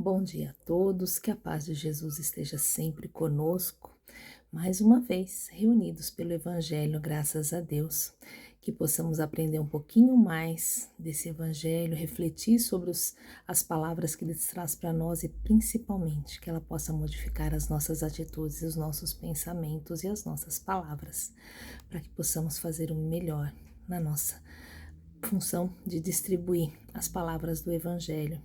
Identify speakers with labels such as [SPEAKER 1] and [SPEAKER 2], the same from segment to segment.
[SPEAKER 1] Bom dia a todos, que a paz de Jesus esteja sempre conosco. Mais uma vez, reunidos pelo Evangelho, graças a Deus, que possamos aprender um pouquinho mais desse Evangelho, refletir sobre as palavras que ele traz para nós e principalmente que ela possa modificar as nossas atitudes, os nossos pensamentos e as nossas palavras, para que possamos fazer o melhor na nossa função de distribuir as palavras do Evangelho.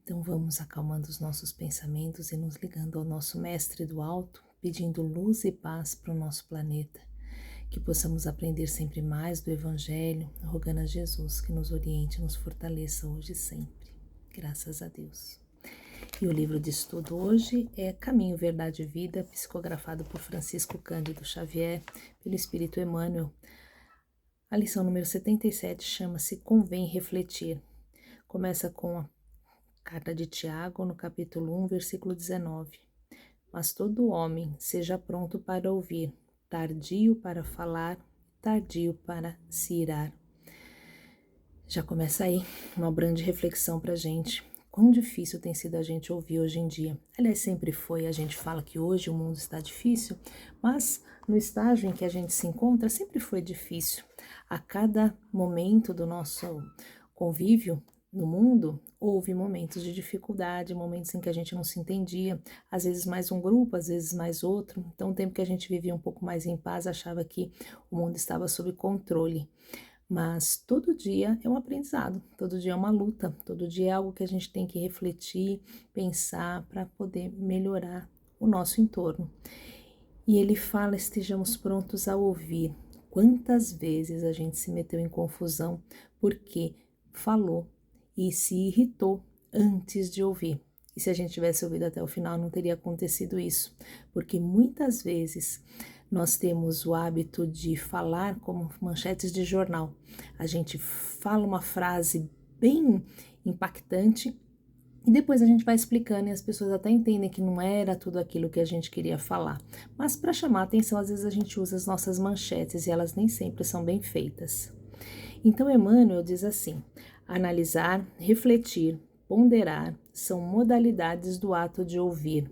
[SPEAKER 1] Então vamos acalmando os nossos pensamentos e nos ligando ao nosso Mestre do Alto, pedindo luz e paz para o nosso planeta, que possamos aprender sempre mais do Evangelho, rogando a Jesus que nos oriente e nos fortaleça hoje e sempre. Graças a Deus. E o livro de estudo hoje é Caminho, Verdade e Vida, psicografado por Francisco Cândido Xavier, pelo Espírito Emmanuel. A lição número 77 chama-se Convém Refletir. Começa com a Carta de Tiago, no capítulo 1, versículo 19. Mas todo homem seja pronto para ouvir, tardio para falar, tardio para se irar. Já começa aí uma grande reflexão para a gente. Quão difícil tem sido a gente ouvir hoje em dia. Aliás, sempre foi. A gente fala que hoje o mundo está difícil, mas no estágio em que a gente se encontra, sempre foi difícil. A cada momento do nosso convívio no mundo, houve momentos de dificuldade, momentos em que a gente não se entendia, às vezes mais um grupo, às vezes mais outro. Então, o tempo que a gente vivia um pouco mais em paz, achava que o mundo estava sob controle. Mas todo dia é um aprendizado, todo dia é uma luta, todo dia é algo que a gente tem que refletir, pensar para poder melhorar o nosso entorno. E ele fala, estejamos prontos a ouvir. Quantas vezes a gente se meteu em confusão porque falou e se irritou antes de ouvir. E se a gente tivesse ouvido até o final, não teria acontecido isso. Porque muitas vezes nós temos o hábito de falar como manchetes de jornal. A gente fala uma frase bem impactante e depois a gente vai explicando e as pessoas até entendem que não era tudo aquilo que a gente queria falar. Mas para chamar a atenção, às vezes a gente usa as nossas manchetes e elas nem sempre são bem feitas. Então, Emmanuel diz assim: analisar, refletir, ponderar são modalidades do ato de ouvir.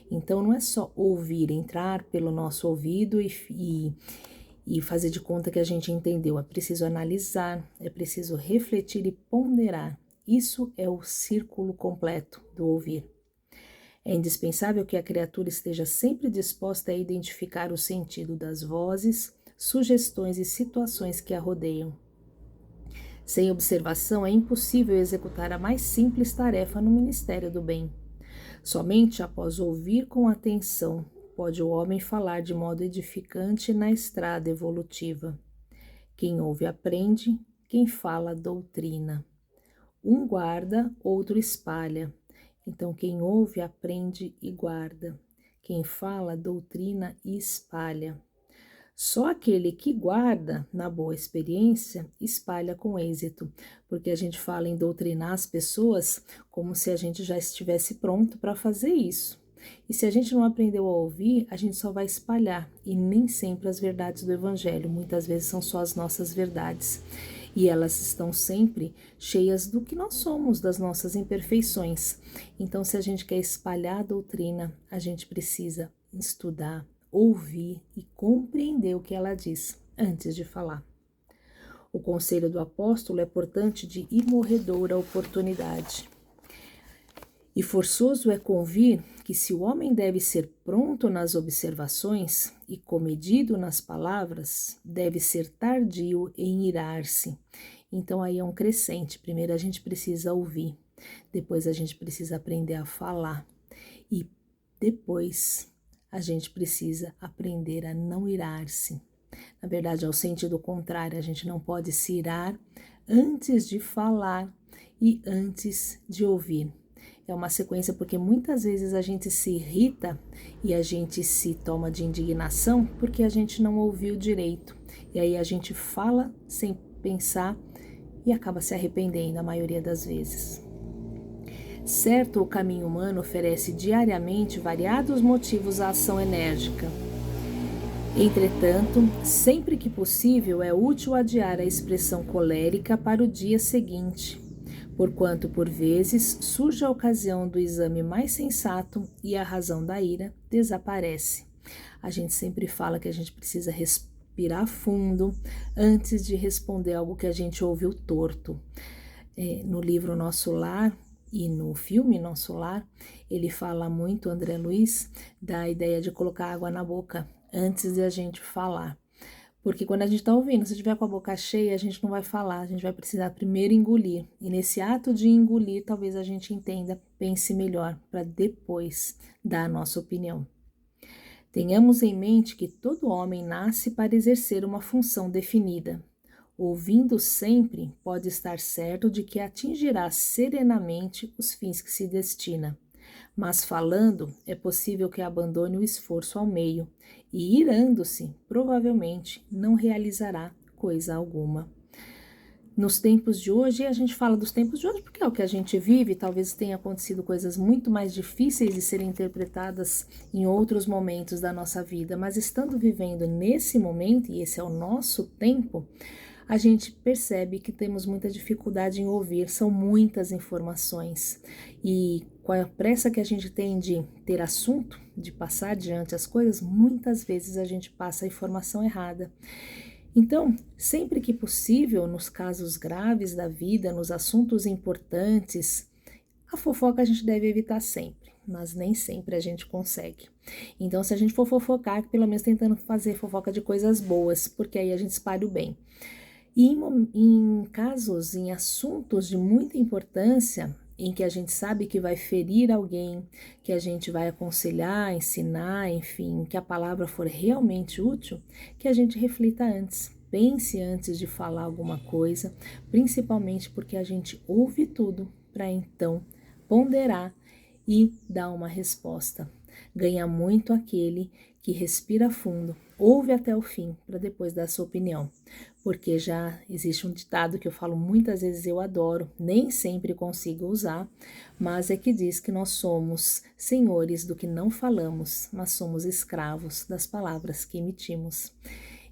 [SPEAKER 1] Então, não é só ouvir, entrar pelo nosso ouvido e fazer de conta que a gente entendeu. É preciso analisar, é preciso refletir e ponderar. Isso é o círculo completo do ouvir. É indispensável que a criatura esteja sempre disposta a identificar o sentido das vozes, sugestões e situações que a rodeiam. Sem observação, é impossível executar a mais simples tarefa no ministério do bem. Somente após ouvir com atenção pode o homem falar de modo edificante na estrada evolutiva. Quem ouve aprende, quem fala doutrina. Um guarda, outro espalha. Então, quem ouve aprende e guarda. Quem fala doutrina e espalha. Só aquele que guarda, na boa experiência, espalha com êxito, porque a gente fala em doutrinar as pessoas como se a gente já estivesse pronto para fazer isso. E se a gente não aprendeu a ouvir, a gente só vai espalhar, e nem sempre as verdades do Evangelho, muitas vezes são só as nossas verdades. E elas estão sempre cheias do que nós somos, das nossas imperfeições. Então, se a gente quer espalhar a doutrina, a gente precisa estudar, ouvir e compreender o que ela diz antes de falar. O conselho do apóstolo é, portanto, de imorredoura oportunidade. E forçoso é convir que se o homem deve ser pronto nas observações e comedido nas palavras, deve ser tardio em irar-se. Então aí é um crescente. Primeiro a gente precisa ouvir, depois a gente precisa aprender a falar e depois a gente precisa aprender a não irar-se. Na verdade, é o sentido contrário, a gente não pode se irar antes de falar e antes de ouvir. É uma sequência porque muitas vezes a gente se irrita e a gente se toma de indignação porque a gente não ouviu direito. E aí a gente fala sem pensar e acaba se arrependendo a maioria das vezes. Certo, o caminho humano oferece diariamente variados motivos à ação enérgica. Entretanto, sempre que possível, é útil adiar a expressão colérica para o dia seguinte, porquanto por vezes surge a ocasião do exame mais sensato e a razão da ira desaparece. A gente sempre fala que a gente precisa respirar fundo antes de responder algo que a gente ouviu torto. No livro Nosso Lar e no filme Nosso Lar, ele fala muito, André Luiz, da ideia de colocar água na boca antes de a gente falar. Porque quando a gente está ouvindo, se tiver com a boca cheia, a gente não vai falar, a gente vai precisar primeiro engolir. E nesse ato de engolir, talvez a gente entenda, pense melhor, para depois dar a nossa opinião. Tenhamos em mente que todo homem nasce para exercer uma função definida. Ouvindo sempre, pode estar certo de que atingirá serenamente os fins que se destina. Mas falando, é possível que abandone o esforço ao meio, e irando-se, provavelmente não realizará coisa alguma. Nos tempos de hoje, e a gente fala dos tempos de hoje porque é o que a gente vive, talvez tenha acontecido coisas muito mais difíceis de serem interpretadas em outros momentos da nossa vida, mas estando vivendo nesse momento, e esse é o nosso tempo, a gente percebe que temos muita dificuldade em ouvir, são muitas informações. E com a pressa que a gente tem de ter assunto, de passar adiante as coisas, muitas vezes a gente passa a informação errada. Então, sempre que possível, nos casos graves da vida, nos assuntos importantes, a fofoca a gente deve evitar sempre, mas nem sempre a gente consegue. Então, se a gente for fofocar, pelo menos tentando fazer fofoca de coisas boas, porque aí a gente espalha o bem. E em casos, em assuntos de muita importância, em que a gente sabe que vai ferir alguém, que a gente vai aconselhar, ensinar, enfim, que a palavra for realmente útil, que a gente reflita antes, pense antes de falar alguma coisa, principalmente porque a gente ouve tudo para então ponderar e dar uma resposta. Ganha muito aquele que respira fundo, ouve até o fim para depois dar sua opinião. Porque já existe um ditado que eu falo muitas vezes, eu adoro, nem sempre consigo usar, mas é que diz que nós somos senhores do que não falamos, mas somos escravos das palavras que emitimos.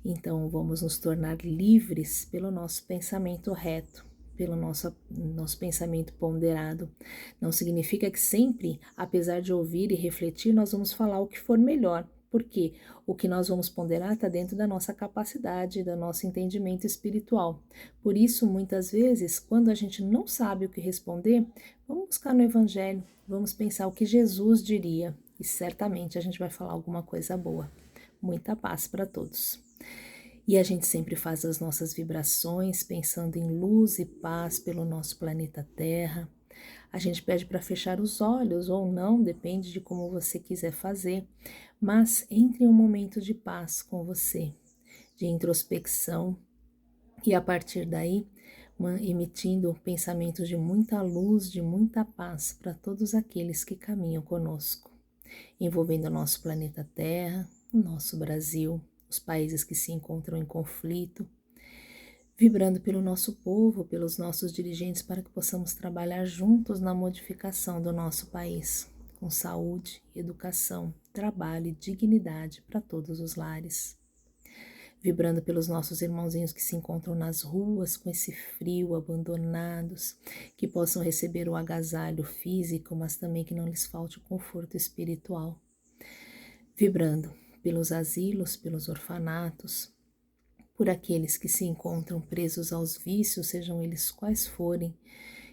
[SPEAKER 1] Então vamos nos tornar livres pelo nosso pensamento reto, pelo nosso pensamento ponderado. Não significa que sempre, apesar de ouvir e refletir, nós vamos falar o que for melhor, porque o que nós vamos ponderar está dentro da nossa capacidade, do nosso entendimento espiritual. Por isso, muitas vezes, quando a gente não sabe o que responder, vamos buscar no Evangelho, vamos pensar o que Jesus diria, e certamente a gente vai falar alguma coisa boa. Muita paz para todos. E a gente sempre faz as nossas vibrações pensando em luz e paz pelo nosso planeta Terra. A gente pede para fechar os olhos ou não, depende de como você quiser fazer, mas entre em um momento de paz com você, de introspecção, e a partir daí, emitindo pensamentos de muita luz, de muita paz para todos aqueles que caminham conosco, envolvendo o nosso planeta Terra, o nosso Brasil, os países que se encontram em conflito, vibrando pelo nosso povo, pelos nossos dirigentes, para que possamos trabalhar juntos na modificação do nosso país, com saúde, educação, trabalho e dignidade para todos os lares. Vibrando pelos nossos irmãozinhos que se encontram nas ruas com esse frio, abandonados, que possam receber o agasalho físico, mas também que não lhes falte o conforto espiritual. Vibrando pelos asilos, pelos orfanatos, por aqueles que se encontram presos aos vícios, sejam eles quais forem,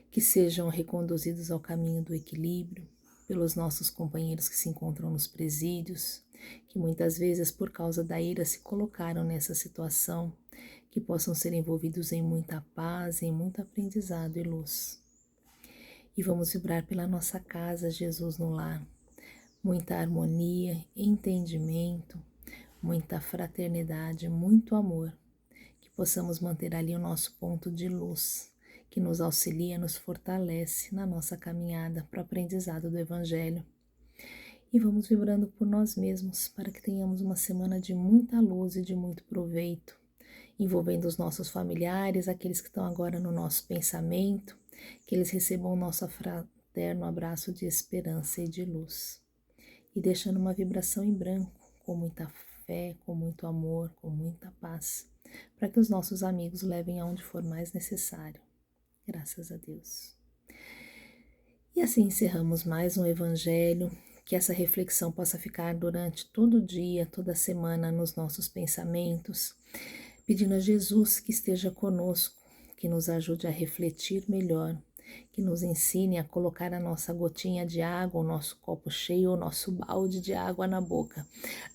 [SPEAKER 1] que sejam reconduzidos ao caminho do equilíbrio, pelos nossos companheiros que se encontram nos presídios, que muitas vezes por causa da ira se colocaram nessa situação, que possam ser envolvidos em muita paz, em muito aprendizado e luz. E vamos vibrar pela nossa casa, Jesus no lar, muita harmonia, entendimento, muita fraternidade, muito amor, que possamos manter ali o nosso ponto de luz, que nos auxilia, nos fortalece na nossa caminhada para o aprendizado do Evangelho. E vamos vibrando por nós mesmos para que tenhamos uma semana de muita luz e de muito proveito, envolvendo os nossos familiares, aqueles que estão agora no nosso pensamento, que eles recebam o nosso fraterno abraço de esperança e de luz. E deixando uma vibração em branco, com muita fé, com muito amor, com muita paz, para que os nossos amigos levem aonde for mais necessário. Graças a Deus. E assim encerramos mais um Evangelho. Que essa reflexão possa ficar durante todo o dia, toda a semana nos nossos pensamentos, pedindo a Jesus que esteja conosco, que nos ajude a refletir melhor, que nos ensine a colocar a nossa gotinha de água, o nosso copo cheio, o nosso balde de água na boca,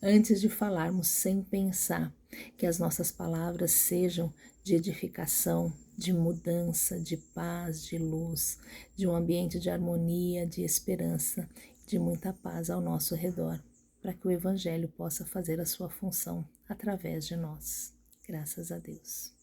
[SPEAKER 1] antes de falarmos sem pensar, que as nossas palavras sejam de edificação, de mudança, de paz, de luz, de um ambiente de harmonia, de esperança, de muita paz ao nosso redor, para que o Evangelho possa fazer a sua função através de nós. Graças a Deus.